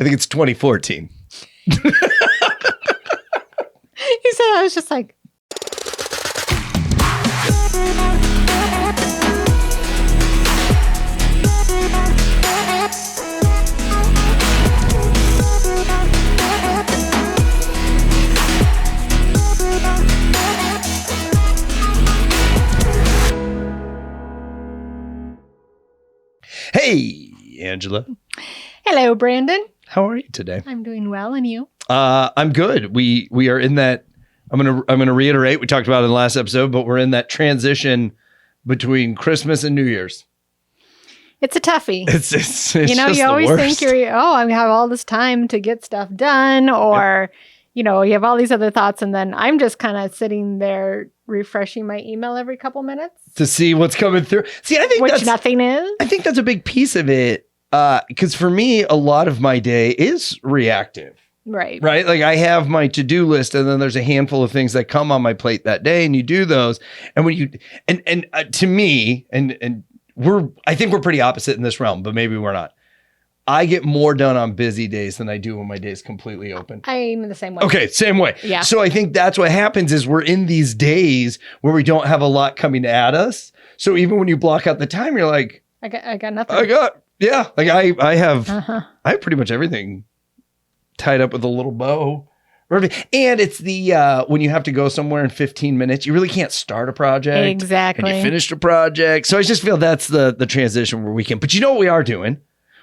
I think it's 2014. He said, I was just like, Hey, Angela. hello, Brandon. How are you today? I'm doing well, and you? I'm good. We are in that. I'm gonna reiterate. We talked about it in the last episode, but we're in that transition between Christmas and New Year's. It's a toughie. It's you know, just you the always worst. think I have all this time to get stuff done, or, you know, you have all these other thoughts. And then I'm just kind of sitting there refreshing my email every couple minutes to see what's coming through. See, I think which nothing is. I think that's a big piece of it. Because for me, a lot of my day is reactive. Right. Right. Like I have my to-do list and then there's a handful of things that come on my plate that day and you do those. And when you, and to me, and I think we're pretty opposite in this realm, but maybe we're not. I get more done on busy days than I do when my day is completely open. I'm the same way. Okay. Same way. Yeah. So I think that's what happens is we're in these days where we don't have a lot coming at us. So even when you block out the time, you're like, I got nothing. like I have Uh-huh. pretty much everything tied up with a little bow. And it's the when you have to go somewhere in 15 minutes, you really can't start a project. Exactly. And you finished a project. So I just feel that's the transition where we can. But you know what we are doing?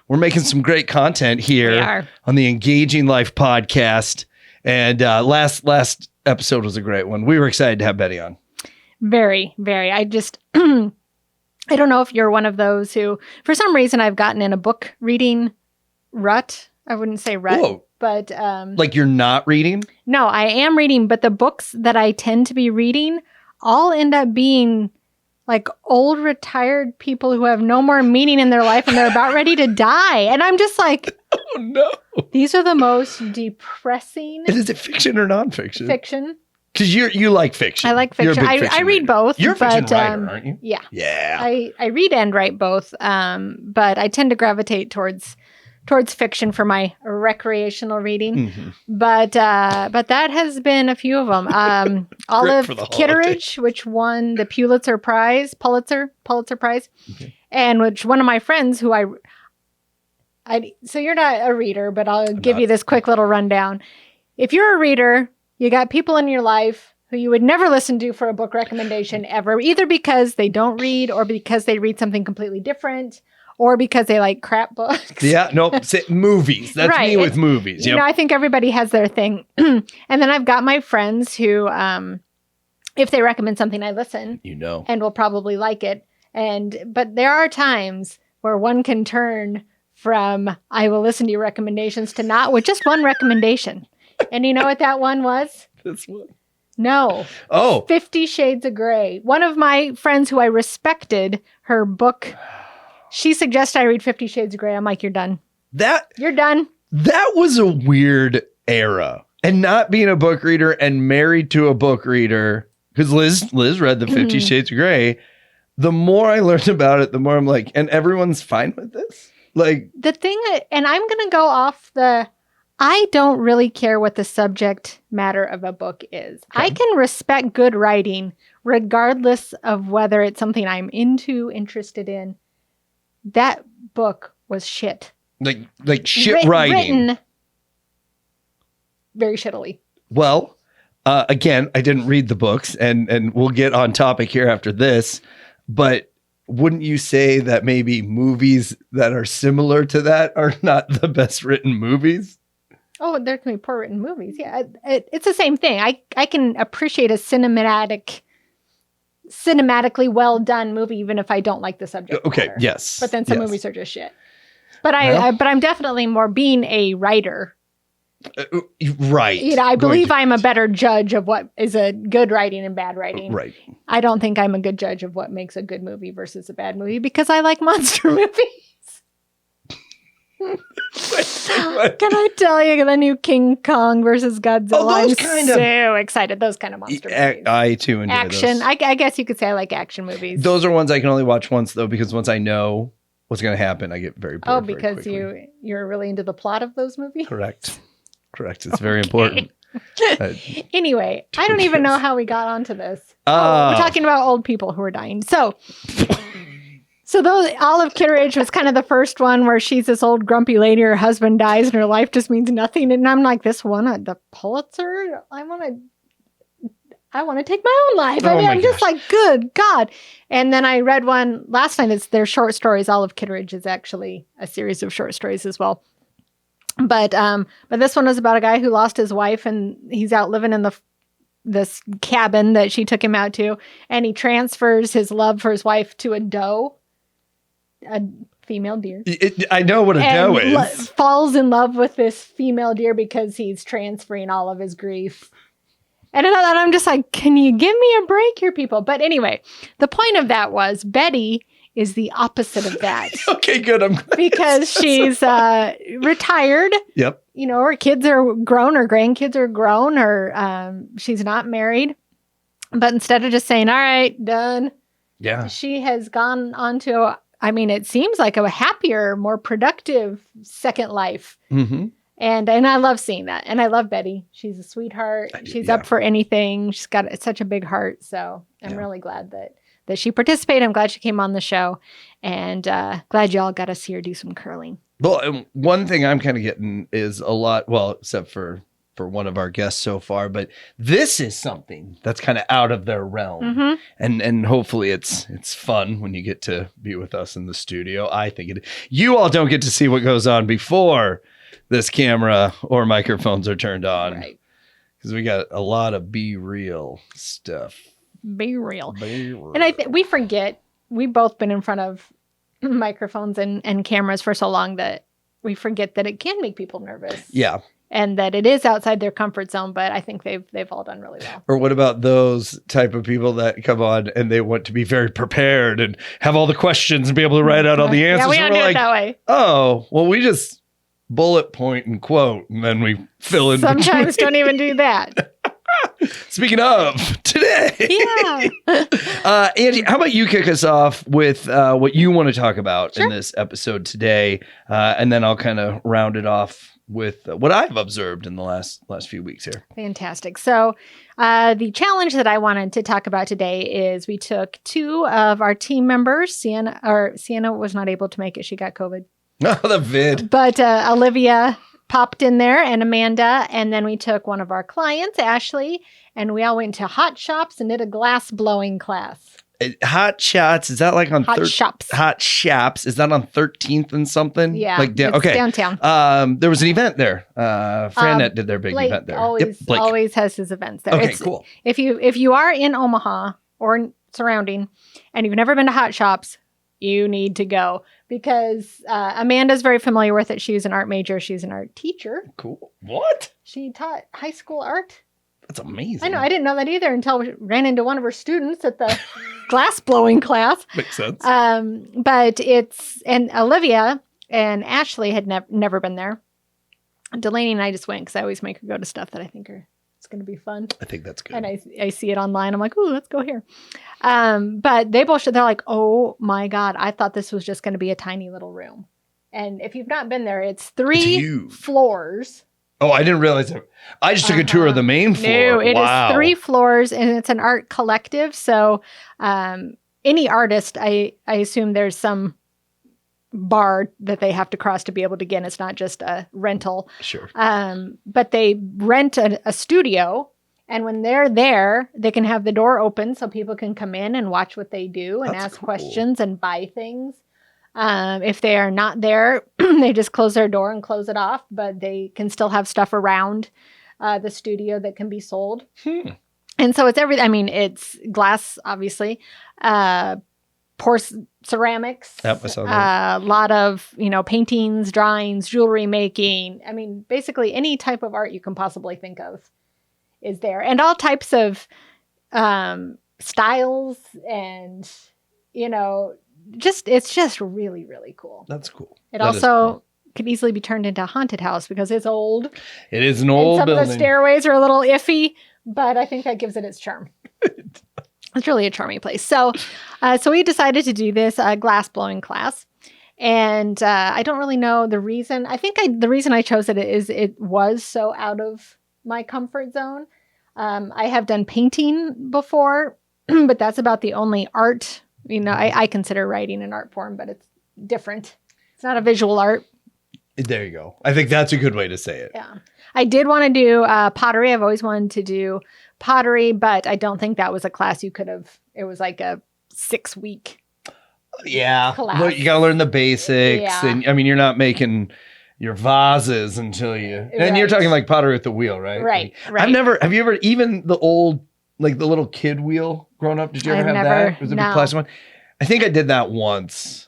We're making some great content here on the Engaging Life podcast. And last episode was a great one. We were excited to have Betty on. Very, very. I just, I don't know if you're one of those who, for some reason, I've gotten in a book reading rut. I wouldn't say rut, Whoa. but Like you're not reading? no, I am reading, but the books that I tend to be reading all end up being like old retired people who have no more meaning in their life and they're about ready to die. And I'm just like, Oh, no. these are the most depressing And is it fiction or nonfiction? fiction. Because you like fiction. I like You're a fiction. big I fiction read reader. both. You're a fiction but, writer, aren't you? Yeah. Yeah. I read and write both, but I tend to gravitate towards fiction for my recreational reading. Mhm. But that has been a few of them. Olive for the Kitteridge, which won the Pulitzer Prize, Pulitzer Prize, Okay. and which one of my friends who so you're not a reader, but I'll give you this quick little rundown. If you're a reader, you got people in your life who you would never listen to for a book recommendation ever, either because they don't read or because they read something completely different or because they like crap books. Yeah, no, movies. That's Right. me with movies. You know, I think everybody has their thing. And then I've got my friends who, if they recommend something, I listen You know. and will probably like it. But there are times where one can turn from I will listen to your recommendations to not with just one recommendation. And you know what that one was? This one. No. Oh, 50 Shades of Grey. One of my friends who I respected, her book, she suggested I read 50 Shades of Grey. I'm like, you're done. You're done. that was a weird era. And not being a book reader and married to a book reader, because Liz read the 50 Shades of Grey. The more I learned about it, the more I'm like, and everyone's fine with this? Like, The thing, and I'm going to go off I don't really care what the subject matter of a book is. Okay. I can respect good writing regardless of whether it's something I'm interested in. That book was shit. like shit writing. Written very shittily. Well, again, I didn't read the books, and we'll get on topic here after this. But wouldn't you say that maybe movies that are similar to that are not the best written movies? Oh, there can be poor written movies. Yeah, it's the same thing. I can appreciate a cinematically well done movie even if I don't like the subject Okay, matter. yes. But then some yes. movies are just shit. But Well- but I'm definitely more being a writer. Right. You know, I Going believe to- I'm a better judge of what is a good writing and bad writing. Right. I don't think I'm a good judge of what makes a good movie versus a bad movie because I like monster movies. Can I tell you the new King Kong versus Godzilla? Oh, those I'm kind of- so excited. Those kind of monster movies. I too enjoy Action. those. I guess you could say I like action movies. Those are ones I can only watch once though, because once I know what's going to happen, I get very bored. Oh, very because quickly. you're really into the plot of those movies? Correct. It's very important. Anyway, I don't even know how we got onto this. Oh. We're talking about old people who are dying. So those Olive Kitteridge was kind of the first one where she's this old grumpy lady, her husband dies, and her life just means nothing. And I'm like, this one, the Pulitzer, I want to take my own life. Oh my I'm just gosh. like, good God. And then I read one last night. It's their short stories. Olive Kitteridge is actually a series of short stories as well. But this one was about a guy who lost his wife, and he's out living in this cabin that she took him out to, and he transfers his love for his wife to a doe, a female deer. I know what a doe is. Falls in love with this female deer because he's transferring all of his grief. And I'm just like, can you give me a break here, people? But anyway, the point of that was Betty is the opposite of that. Okay, good. I'm glad. Because she's retired. Yep. You know, her kids are grown, her grandkids are grown, or she's not married. But instead of just saying, all right, done, Yeah. she has gone on to, it seems like a happier, more productive second life. Mm-hmm. And I love seeing that. And I love Betty. She's a sweetheart. She's up for anything. She's got such a big heart. So I'm really glad that she participated. I'm glad she came on the show. And glad y'all got to see her do some curling. Well, one thing I'm kind of getting is a lot, well, except for one of our guests so far, but this is something that's kind of out of their realm. Mm-hmm. And hopefully it's fun when you get to be with us in the studio. I think it. You all don't get to see what goes on before this camera or microphones are turned on. Right. Because we got a lot of Be Real stuff. Be real. Be real. And we forget, we've both been in front of microphones and cameras for so long that we forget that it can make people nervous. Yeah. And that it is outside their comfort zone, but I think they've all done really well. Or what about those type of people that come on and they want to be very prepared and have all the questions and be able to write out all the answers? Yeah, we don't And do we're it that way. Oh, well, we just bullet point and quote, and then we fill in. Sometimes between. don't even do that. Speaking of today, Yeah. Angie, how about you kick us off with what you want to talk about Sure. in this episode today, and then I'll kind of round it off with what I've observed in the last few weeks here. Fantastic. So the challenge that I wanted to talk about today is we took two of our team members. Sienna was not able to make it. She got COVID. Oh, the vid. But Olivia popped in there and Amanda. And then we took one of our clients, Ashley, and we all went to Hot Shops and did a glass blowing class. Hot Shots, is that like on Hot Shops. Hot Shops, is that on 13th and something? Yeah. Like it's okay. downtown. There was an event there. Frannet did their big Blake event there. Blake. always has his events there. Okay, cool. If you are in Omaha or surrounding and you've never been to Hot Shops, you need to go because Amanda's very familiar with it. She's an art major. She's an art teacher. Cool. What? She taught high school art. That's amazing. I know. I didn't know that either until we ran into one of her students at the glass blowing class. Makes sense. But and Olivia and Ashley had never been there. Delaney and I just went because I always make her go to stuff that I think it's going to be fun. I think that's good. And I see it online. I'm like, ooh, let's go here. But they're like, oh my God, I thought this was just going to be a tiny little room. And if you've not been there, it's 3 huge. floors. Oh, I didn't realize that. I just took a tour of the main floor. No, it Wow. is 3 floors and it's an art collective. So any artist, I assume there's some bar that they have to cross to be able to get in. It's not just a rental. Sure. But they rent a studio. And when they're there, they can have the door open so people can come in and watch what they do and That's ask cool. questions and buy things. If they are not there, they just close their door and close it off, but they can still have stuff around the studio that can be sold. And so it's it's glass, obviously, ceramics, Yep, I saw that. a lot of, paintings, drawings, jewelry making. I mean, basically any type of art you can possibly think of is there, and all types of styles and, it's just really, really cool. That's cool. It That is also cool. could easily be turned into a haunted house because it's old. It is an And old some building. of the stairways are a little iffy, but I think that gives it its charm. It's really a charming place. So we decided to do this glass blowing class. And I don't really know the reason. I think the reason I chose it is it was so out of my comfort zone. I have done painting before, but that's about the only art. I consider writing an art form, but it's different. It's not a visual art. There you go. I think that's a good way to say it. Yeah. I did want to do pottery. I've always wanted to do pottery, but I don't think that was a class you could have. It was like a 6-week. Yeah. Class. Look, you got to learn the basics. Yeah. And I mean, you're not making your vases until you, and you're talking like pottery with the wheel, right? Right. Have you ever, even the old, like the little kid wheel growing up, did you ever have that? It was a big plastic one. I think I did that once.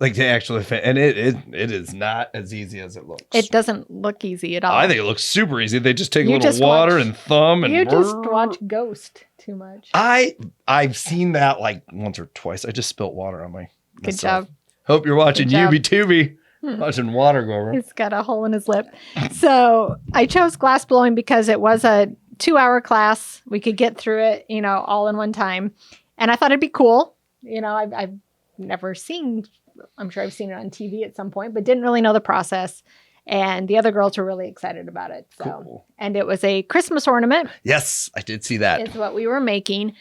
Like to actually fit, and it is not as easy as it looks. It doesn't look easy at all. I think it looks super easy. They just take a little water and thumb and. You just watch Ghost too much. I've seen that like once or twice. I just spilt water on my. Good job. Hope you're watching Tubi. Watching water go over. He's got a hole in his lip. So I chose glass blowing because it was a 2-hour class. We could get through it, all in one time, and I thought it'd be cool. I've never seen. I'm sure I've seen it on TV at some point, but didn't really know the process. And the other girls were really excited about it. So, cool. And it was a Christmas ornament. Yes, I did see that. It's what we were making.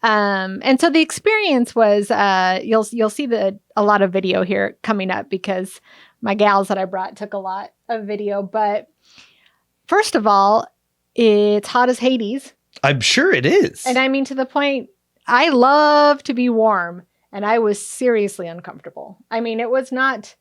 And so the experience was, you'll see a lot of video here coming up because my gals that I brought took a lot of video. But first of all, it's hot as Hades. I'm sure it is. And I mean, to the point, I love to be warm. And I was seriously uncomfortable. I mean, it was not,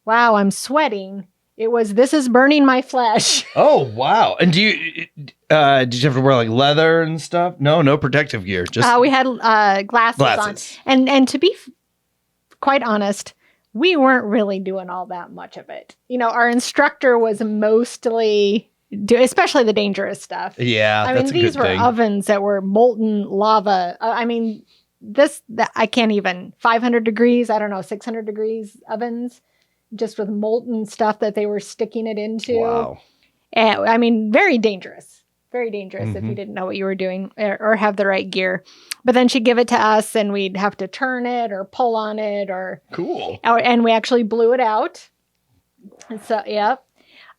wow, I'm sweating. It was, this is burning my flesh. Oh, wow. And did you have to wear like leather and stuff? No protective gear. Just we had glasses on. And to be quite honest, we weren't really doing all that much of it. Our instructor was mostly, especially the dangerous stuff. Yeah, I mean, these were ovens that were molten lava. I can't even 500 degrees, 600 degrees ovens just with molten stuff that they were sticking it into. Wow. And I mean, very dangerous if you didn't know what you were doing or have the right gear. But then she'd give it to us and we'd have to turn it or pull on it cool. And we actually blew it out. And so, yeah.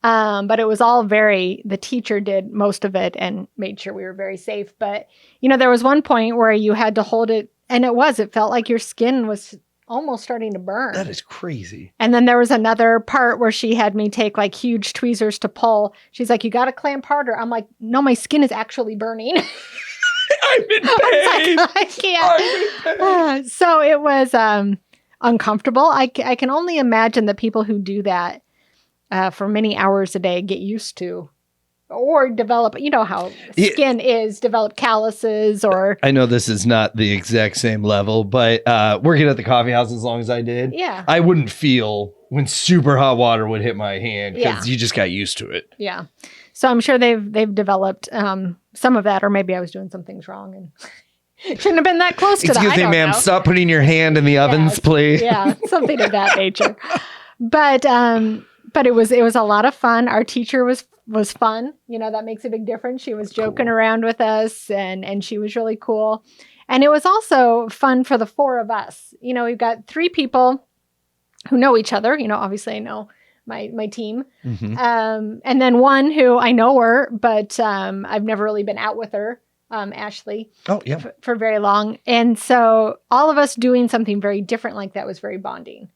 But it was all the teacher did most of it and made sure we were very safe. But, there was one point where you had to hold it and it felt like your skin was almost starting to burn. That is crazy. And then there was another part where she had me take like huge tweezers to pull. She's like, you got to clamp harder. I'm like, no, my skin is actually burning. I'm in pain. I can't. So it was uncomfortable. I can only imagine the people who do that for many hours a day get used to or develop, how skin is, develop calluses or... I know this is not the exact same level, but working at the coffee house as long as I did, I wouldn't feel when super hot water would hit my hand because you just got used to it. Yeah. So I'm sure they've developed some of that, or maybe I was doing some things wrong and shouldn't have been that close to that. Excuse me, ma'am, stop putting your hand in the ovens, please. Yeah, something of that nature. But it was a lot of fun. Our teacher was fun. That makes a big difference. She was joking around with us and she was really cool. And it was also fun for the 4 of us. We've got 3 people who know each other. Obviously I know my team. Mm-hmm. And then one who I know her, but I've never really been out with her, Ashley. Oh, yeah. For very long. And so all of us doing something very different like that was very bonding.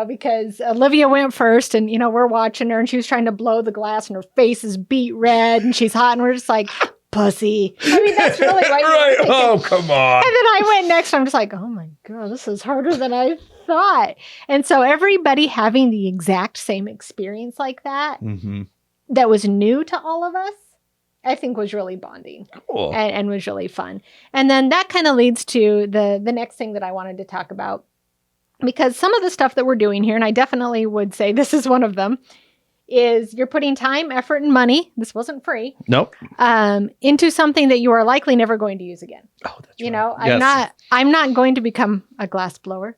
Because Olivia went first and, we're watching her and she was trying to blow the glass and her face is beet red and she's hot and we're just like, pussy. I mean, that's really what right. Oh, come on. And then I went next and I'm just like, oh my God, this is harder than I thought. And so everybody having the exact same experience like that, that was new to all of us, I think was really bonding. Cool. And was really fun. And then that kind of leads to the next thing that I wanted to talk about. Because some of the stuff that we're doing here, and I definitely would say this is one of them, is you're putting time, effort, and money. This wasn't free. Nope. Into something that you are likely never going to use again. Oh, that's right. Yes. I'm not going to become a glass blower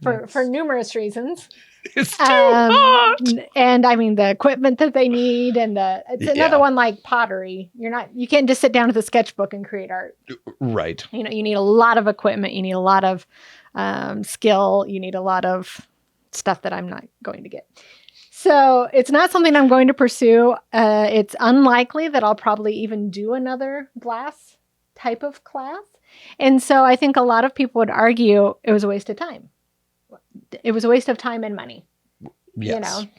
for numerous reasons. It's too hot. And I mean the equipment that they need, and it's another one like pottery. You can't just sit down with a sketchbook and create art. Right. You need a lot of equipment. You need a lot of skill. You need a lot of stuff that I'm not going to get. So it's not something I'm going to pursue. It's unlikely that I'll probably even do another glass type of class. And so I think a lot of people would argue it was a waste of time. It was a waste of time and money. Yes. You know,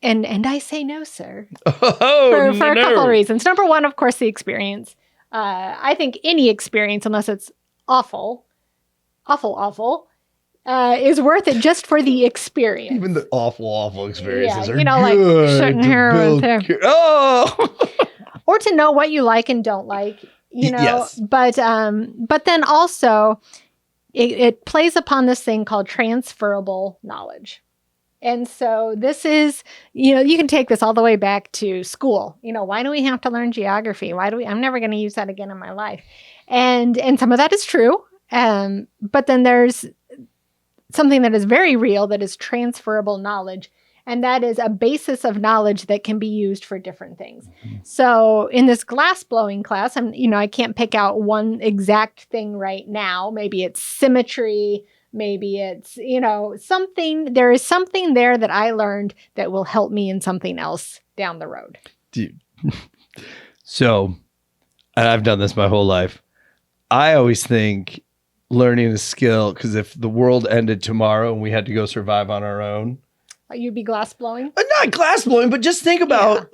and I say no, sir, Oh, for a couple of reasons. Number one, of course, the experience. I think any experience, unless it's awful, is worth it just for the experience. Even the awful experiences are like good shutting to hair build there. Oh! Or to know what you like and don't like, you know. Yes. But then also it plays upon this thing called transferable knowledge. And so this is, you can take this all the way back to school. Why do we have to learn geography? I'm never going to use that again in my life. And some of that is true. But then there's something that is very real that is transferable knowledge. And that is a basis of knowledge that can be used for different things. Mm-hmm. So in this glass blowing class, I can't pick out one exact thing right now. Maybe it's symmetry. Maybe it's, something. There is something there that I learned that will help me in something else down the road. Dude. So, and I've done this my whole life. I always think learning a skill, because if the world ended tomorrow and we had to go survive on our own, you'd be glass blowing? Not glass blowing, but just think about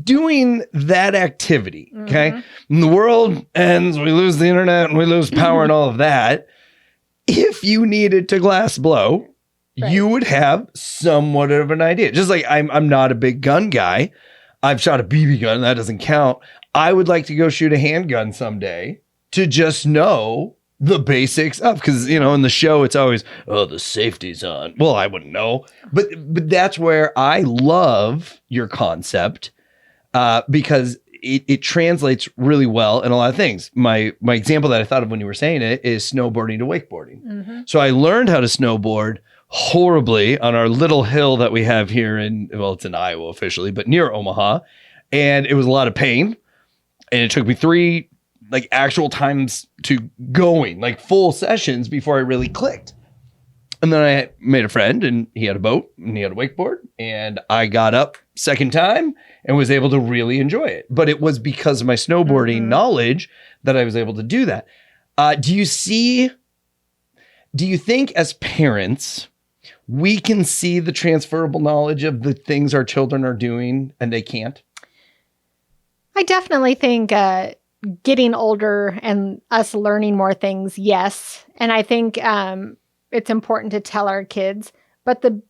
doing that activity. Okay. Mm-hmm. And the world ends, we lose the internet and we lose power and all of that. If you needed to glass blow, right, you would have somewhat of an idea. Just like I'm not a big gun guy. I've shot a BB gun. That doesn't count. I would like to go shoot a handgun someday to just know the basics of, because in the show it's always, the safety's on. Well, I wouldn't know, but that's where I love your concept, because it translates really well in a lot of things. My example that I thought of when you were saying it is snowboarding to wakeboarding. Mm-hmm. So I learned how to snowboard horribly on our little hill that we have here it's in Iowa officially, but near Omaha, and it was a lot of pain, and it took me 3 actual times to going, full sessions before I really clicked. And then I made a friend, and he had a boat and he had a wakeboard, and I got up second time and was able to really enjoy it. But it was because of my snowboarding knowledge that I was able to do that. Do you think as parents, we can see the transferable knowledge of the things our children are doing and they can't? I definitely think, getting older and us learning more things, yes. And I think it's important to tell our kids. But the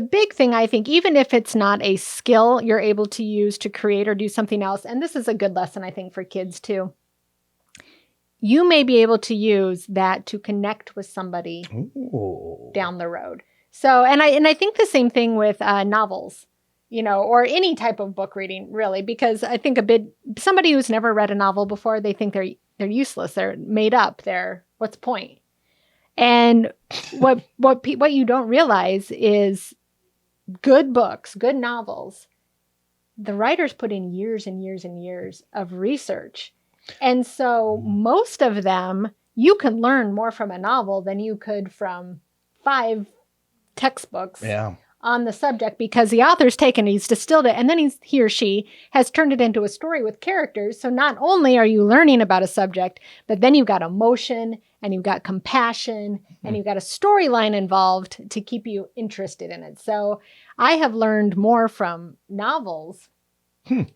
big thing, I think, even if it's not a skill you're able to use to create or do something else, and this is a good lesson, I think, for kids too, you may be able to use that to connect with somebody down the road. So, and I think the same thing with novels. Or any type of book reading, really, because I think somebody who's never read a novel before, they think they're useless, they're made up, what's the point? And what you don't realize is good books, good novels, the writers put in years and years and years of research. And so most of them, you can learn more from a novel than you could from 5 textbooks. Yeah. On the subject, because the author's taken it, he's distilled it, and then he or she has turned it into a story with characters. So not only are you learning about a subject, but then you've got emotion and you've got compassion and you've got a storyline involved to keep you interested in it. So I have learned more from novels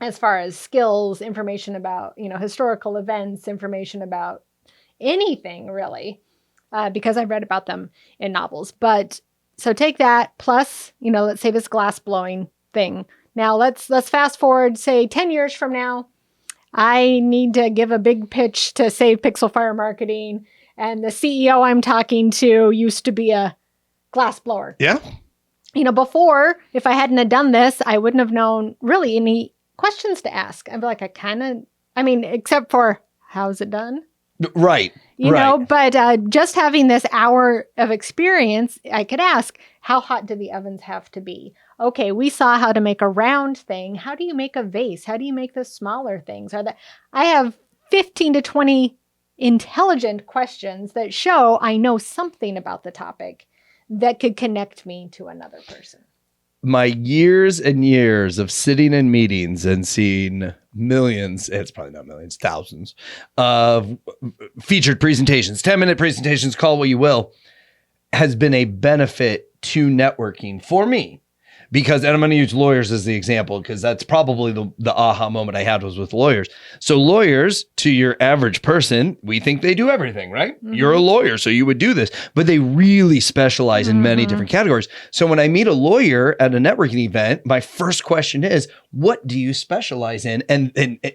as far as skills, information about, historical events, information about anything really, because I've read about them in novels. But so take that plus, let's say this glass blowing thing. Now let's fast forward, say 10 years from now, I need to give a big pitch to Save Pixel Fire Marketing. And the CEO I'm talking to used to be a glass blower. Yeah. Before, if I hadn't have done this, I wouldn't have known really any questions to ask. I'd be like, except for how's it done? Right. But just having this hour of experience, I could ask, how hot do the ovens have to be? Okay, we saw how to make a round thing. How do you make a vase? How do you make the smaller things? I have 15 to 20 intelligent questions that show I know something about the topic that could connect me to another person? My years and years of sitting in meetings and seeing millions, it's probably not millions, thousands of featured presentations, 10-minute presentations, call what you will, has been a benefit to networking for me. Because, and I'm going to use lawyers as the example, because that's probably the aha moment I had was with lawyers. So lawyers, to your average person, we think they do everything, right? Mm-hmm. You're a lawyer, so you would do this. But they really specialize in many different categories. So when I meet a lawyer at a networking event, my first question is, what do you specialize in? And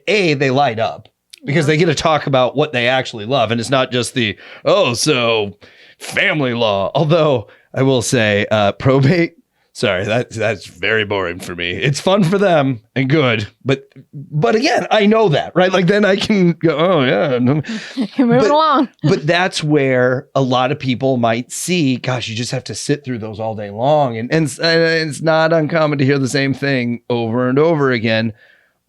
A, they light up because they get to talk about what they actually love. And it's not just so family law. Although I will say probate. Sorry, that's very boring for me. It's fun for them and good, but again, I know that, right? Like then I can go, oh yeah, you're moving along. But that's where a lot of people might see, gosh, you just have to sit through those all day long, and it's not uncommon to hear the same thing over and over again.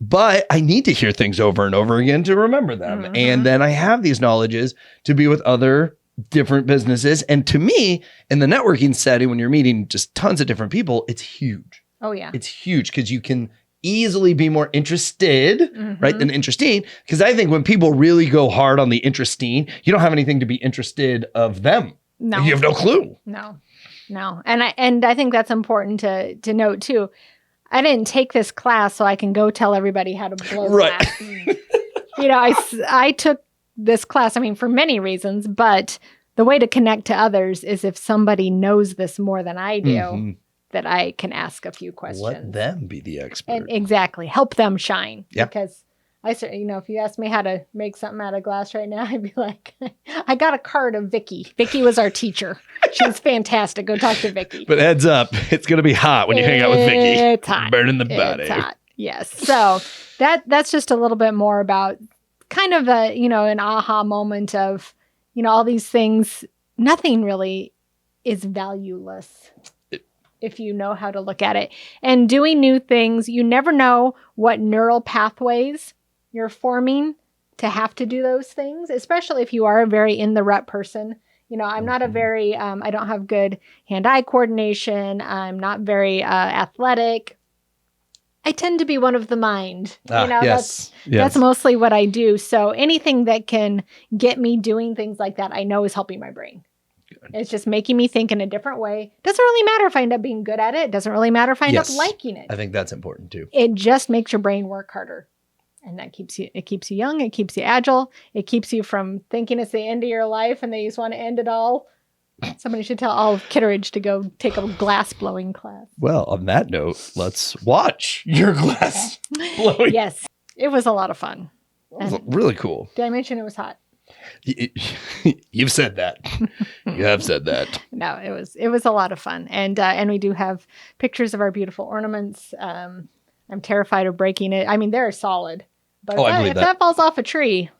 But I need to hear things over and over again to remember them, and then I have these knowledges to be with other different businesses. And to me, in the networking setting, when you're meeting just tons of different people, it's huge. Oh yeah. It's huge because you can easily be more interested, right, than interesting. Because I think when people really go hard on the interesting, you don't have anything to be interested of them. No. You have no clue. No. And I think that's important to note too. I didn't take this class so I can go tell everybody how to blow glass. I took this class, for many reasons, but the way to connect to others is if somebody knows this more than I do, that I can ask a few questions. Let them be the expert. And exactly. Help them shine. Yep. Because if you asked me how to make something out of glass right now, I'd be like, I got a card of Vicky. Vicky was our teacher. She's fantastic. Go talk to Vicky. But heads up, it's going to be hot when you hang out with Vicky. It's hot. Burning the body. It's hot. Yes. So that's just a little bit more about kind of an aha moment of, all these things. Nothing really is valueless if you know how to look at it. And doing new things, you never know what neural pathways you're forming to have to do those things, especially if you are a very in the rut person. I'm not a very, I don't have good hand-eye coordination. I'm not very athletic. I tend to be one of the mind. Yes. That's mostly what I do. So anything that can get me doing things like that, I know is helping my brain. Good. It's just making me think in a different way. Doesn't really matter if I end up being good at it. Doesn't really matter if I end up liking it. I think that's important too. It just makes your brain work harder. And that keeps you young. It keeps you agile. It keeps you from thinking it's the end of your life and they just want to end it all. Somebody should tell all of Kitteridge to go take a glass blowing class. Well, on that note, let's watch your glass blowing. Yes, it was a lot of fun. It was really cool. Did I mention it was hot? You've said that. You have said that. No, it was a lot of fun, and we do have pictures of our beautiful ornaments. I'm terrified of breaking it. They're solid, but if that falls off a tree,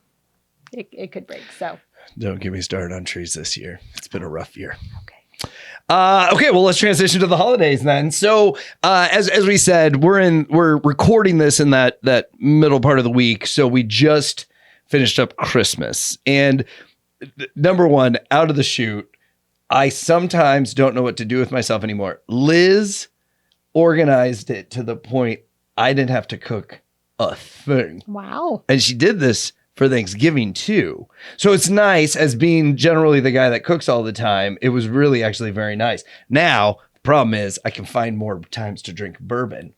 it could break. So. Don't get me started on trees this year. It's been a rough year. Okay. Okay, well, let's transition to the holidays then. So, as we said, we're recording this in that middle part of the week. So we just finished up Christmas. And number one, out of the chute, I sometimes don't know what to do with myself anymore. Liz organized it to the point I didn't have to cook a thing. Wow. And she did this for Thanksgiving too. So it's nice, as being generally the guy that cooks all the time. It was really actually very nice. Now, the problem is I can find more times to drink bourbon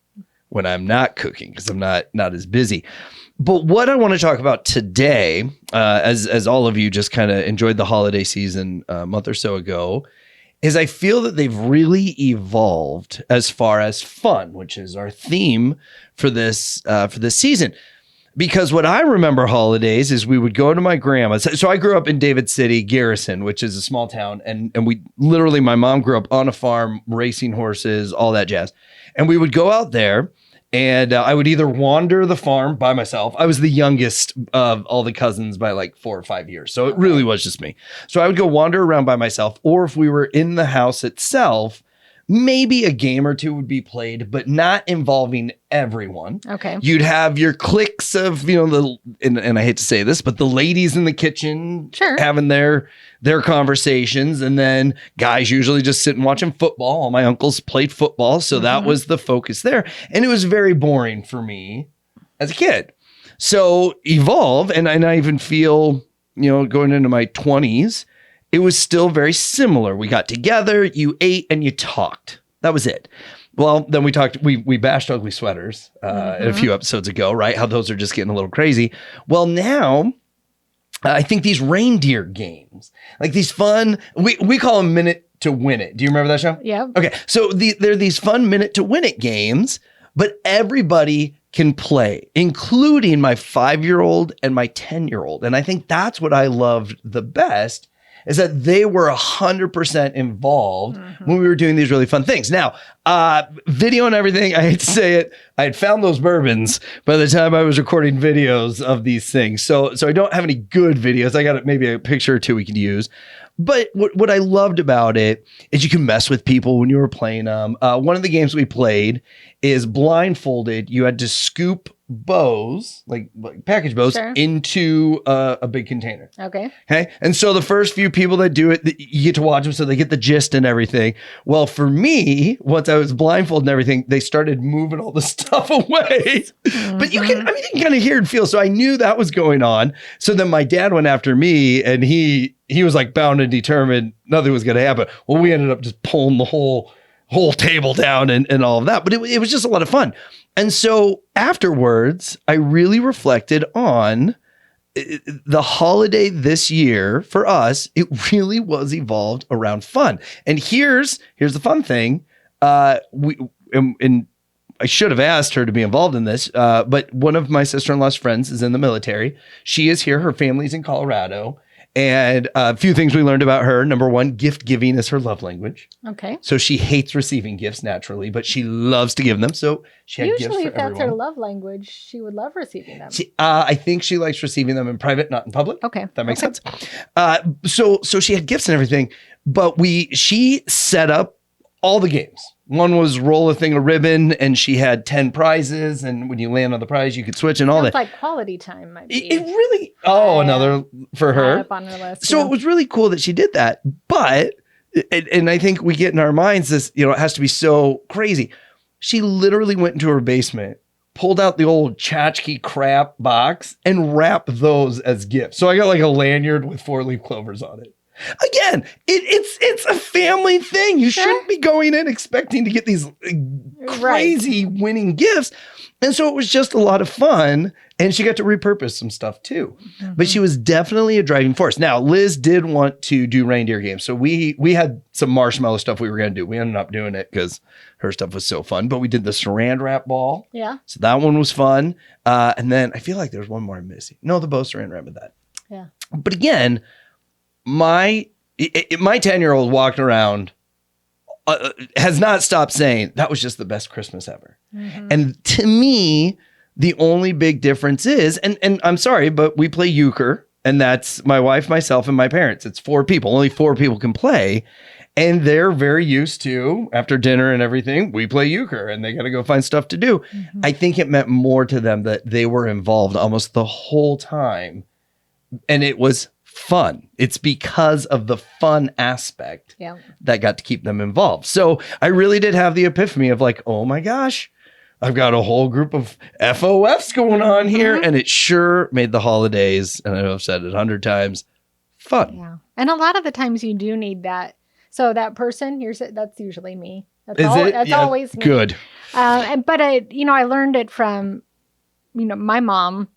when I'm not cooking because I'm not as busy. But what I want to talk about today, as all of you just kind of enjoyed the holiday season a month or so ago, is I feel that they've really evolved as far as fun, which is our theme for this season. Because what I remember holidays is we would go to my grandma's. So I grew up in David City, Garrison, which is a small town. And we literally, my mom grew up on a farm, racing horses, all that jazz. And we would go out there and I would either wander the farm by myself. I was the youngest of all the cousins by like 4 or 5 years. So it really was just me. So I would go wander around by myself. Or if we were in the house itself, maybe a game or two would be played, but not involving everyone. Okay. You'd have your cliques of, you know, and I hate to say this, but the ladies in the kitchen Sure. having their conversations, and then guys usually just sitting watching football. All my uncles played football, so that was the focus there. And it was very boring for me as a kid. So Evolve, and I even feel, you know, going into my 20s, it was still very similar. We got together, you ate, and you talked. That was it. Well, then we talked, we bashed ugly sweaters a few episodes ago, right? How those are just getting a little crazy. Well, now I think these reindeer games, like these fun, we call them Minute to Win It. Do you remember that show? Yeah. Okay. So they're these fun Minute to Win It games, but everybody can play, including my 5-year-old and my 10-year-old. And I think that's what I loved the best, is that they were 100% involved when we were doing these really fun things. Now, video and everything, I hate to say it, I had found those bourbons by the time I was recording videos of these things. So I don't have any good videos. I got maybe a picture or two we could use. But what I loved about it is you can mess with people when you were playing them. One of the games we played is blindfolded. You had to scoop bows, like package bows, Sure. into a big container. Okay. Okay. And so the first few people that do it, you get to watch them so they get the gist and everything. Well, for me, once I was blindfolded and everything, they started moving all the stuff away. But you can kind of hear and feel. So I knew that was going on. So then my dad went after me, and he was like bound and determined nothing was going to happen. Well, we ended up just pulling the whole table down and all of that. But it was just a lot of fun. And so afterwards, I really reflected on the holiday this year. For us, it really was evolved around fun. And here's the fun thing. And I should have asked her to be involved in this, but one of my sister-in-law's friends is in the military. She is here. Her family's in Colorado. And a few things we learned about her. Number one, gift giving is her love language. Okay. So she hates receiving gifts naturally, but she loves to give them. So she had Usually, gifts for if that's everyone. her love language, she would love receiving them. I think she likes receiving them in private, not in public. Okay. If that makes sense. So she had gifts and everything, but she set up all the games. One was roll a thing of ribbon, and she had 10 prizes, and when you land on the prize, you could switch and all Sounds that. like quality time might be. It really, another for her. Up on her list. So it was really cool that she did that. But, and I think we get in our minds this, you know, it has to be so crazy. She literally went into her basement, pulled out the old tchotchke crap box, and wrapped those as gifts. So I got like a lanyard with 4-leaf clovers on it. Again, it's a family thing. You shouldn't be going in expecting to get these crazy winning gifts. And so it was just a lot of fun. And she got to repurpose some stuff too. But she was definitely a driving force. Now, Liz did want to do reindeer games. So we had some marshmallow stuff we were going to do. We ended up doing it because her stuff was so fun. But we did the saran wrap ball. Yeah. So that one was fun. And then I feel like there's one more I'm missing. No, the bow saran wrap with that. Yeah. But again, my 10-year-old walked around, has not stopped saying that was just the best Christmas ever. And to me, the only big difference is, and I'm sorry, but we play euchre, and that's my wife, myself, and my parents. It's 4 people. Only 4 people can play. And they're very used to, after dinner and everything, we play euchre, and they got to go find stuff to do. I think it meant more to them that they were involved almost the whole time. And it was fun. It's because of the fun aspect that got to keep them involved. So I really did have the epiphany of like, oh my gosh, I've got a whole group of FOFs going on here. And it sure made the holidays, and I know I've said it 100 times, fun. Yeah. And a lot of the times you do need that. So that person, that's usually me. That's That's always me. Good. But I learned it from, my mom.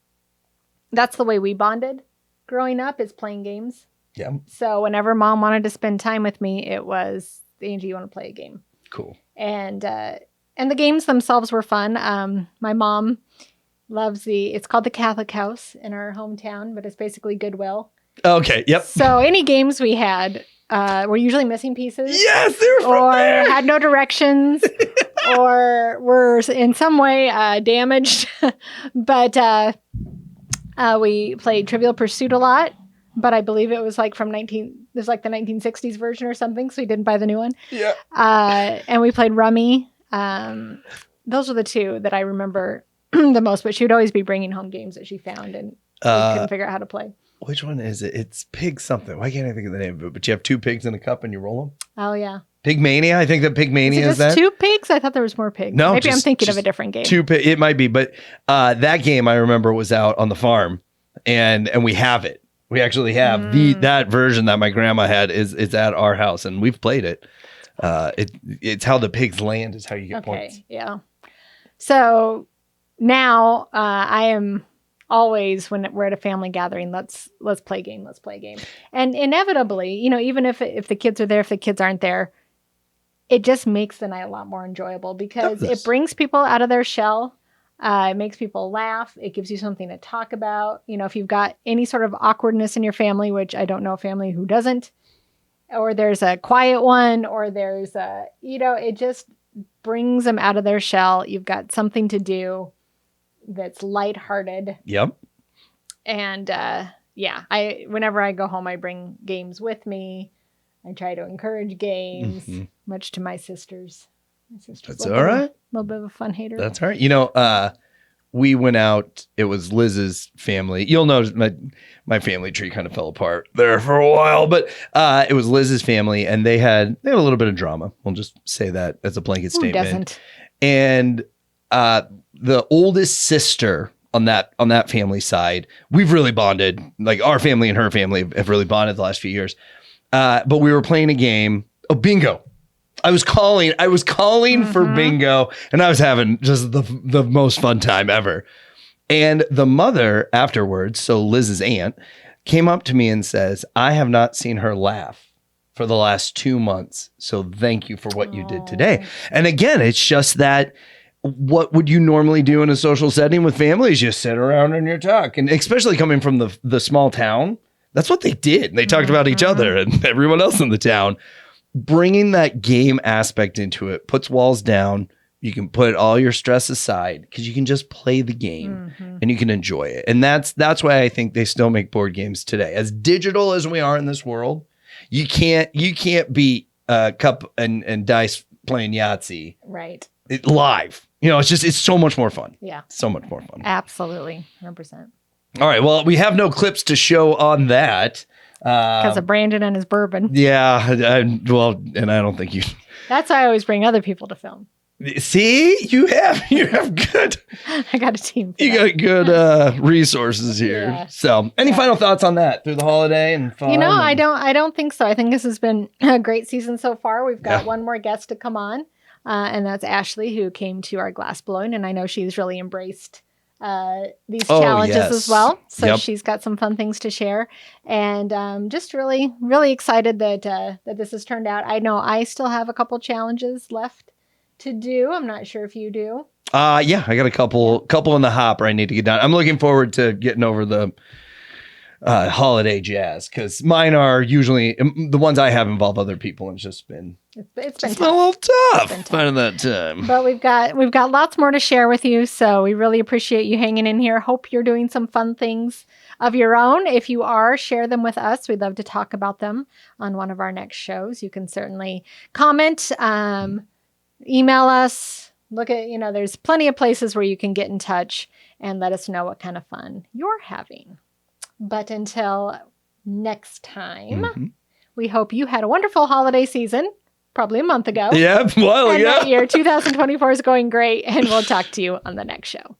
That's the way we bonded growing up, is playing games. Yeah. So whenever mom wanted to spend time with me, it was, Angie, you want to play a game? Cool. And the games themselves were fun. My mom loves it's called the Catholic House in our hometown, but it's basically Goodwill. Okay. Yep. So any games we had were usually missing pieces. Yes, they were from there. Had no directions, or were in some way damaged. But we played Trivial Pursuit a lot. But I believe it was like from There's like the 1960s version or something, so we didn't buy the new one. Yeah. And we played Rummy. Those are the two that I remember the most, but she would always be bringing home games that she found and we couldn't figure out how to play. Which one is it? It's Pig something. Why can't I think of the name of it? But you have 2 pigs in a cup and you roll them. Oh, yeah. Pigmania. I think that Pigmania is that. 2 pigs? I thought there was more pigs. No, maybe I'm thinking of a different game. 2 pig. It might be, but that game I remember was out on the farm, and we have it. We actually have that version that my grandma had is at our house, and we've played it. It's how the pigs land is how you get points. Yeah. So now I am always, when we're at a family gathering, let's play a game. And inevitably, even if the kids are there, if the kids aren't there, it just makes the night a lot more enjoyable because it brings people out of their shell. It makes people laugh. It gives you something to talk about. If you've got any sort of awkwardness in your family, which I don't know a family who doesn't, or there's a quiet one, or there's it just brings them out of their shell. You've got something to do that's lighthearted. Yep. And whenever I go home, I bring games with me. I try to encourage games, much to my sisters. That's all right. A little bit of a fun hater. That's all right. We went out. It was Liz's family. You'll notice my family tree kind of fell apart there for a while, but it was Liz's family, and they had a little bit of drama. We'll just say that as a blanket statement. Who doesn't? And the oldest sister on that family side, we've really bonded. Like our family and her family have really bonded the last few years. But we were playing a game of bingo. I was calling for bingo, and I was having just the most fun time ever. And the mother afterwards, so Liz's aunt, came up to me and says, I have not seen her laugh for the last 2 months. So thank you for what you did today. And again, it's just that what would you normally do in a social setting with families? You sit around and you talk. And especially coming from the small town, that's what they did. They talked about each other and everyone else in the town. Bringing that game aspect into it puts walls down. You can put all your stress aside because you can just play the game and you can enjoy it. And that's why I think they still make board games today. As digital as we are in this world, you can't beat cup and dice playing Yahtzee. Right. Live. It's so much more fun. Yeah. So much more fun. Absolutely. 100%. All right. Well, we have no clips to show on that. Because of Brandon and his bourbon. Yeah. And I don't think you. That's why I always bring other people to film. See, you have good. I got a team. You got good resources here. Yeah. So, any final thoughts on that through the holiday and fun? I don't think so. I think this has been a great season so far. We've got one more guest to come on, and that's Ashley, who came to our glass blowing, and I know she's really embraced these challenges as well. So she's got some fun things to share, and just really, really excited that this has turned out. I know I still have a couple challenges left to do. I'm not sure if you do. I got a couple in the hopper I need to get done. I'm looking forward to getting over the holiday jazz because mine are usually the ones I have involve other people, and it's just been it's been a little tough finding that time. But we've got lots more to share with you, so we really appreciate you hanging in here. Hope you're doing some fun things of your own. If you are, share them with us. We'd love to talk about them on one of our next shows. You can certainly comment, email us. Look at, there's plenty of places where you can get in touch and let us know what kind of fun you're having. But until next time, we hope you had a wonderful holiday season, probably a month ago. Yeah, well, and that year, 2024 is going great, and we'll talk to you on the next show.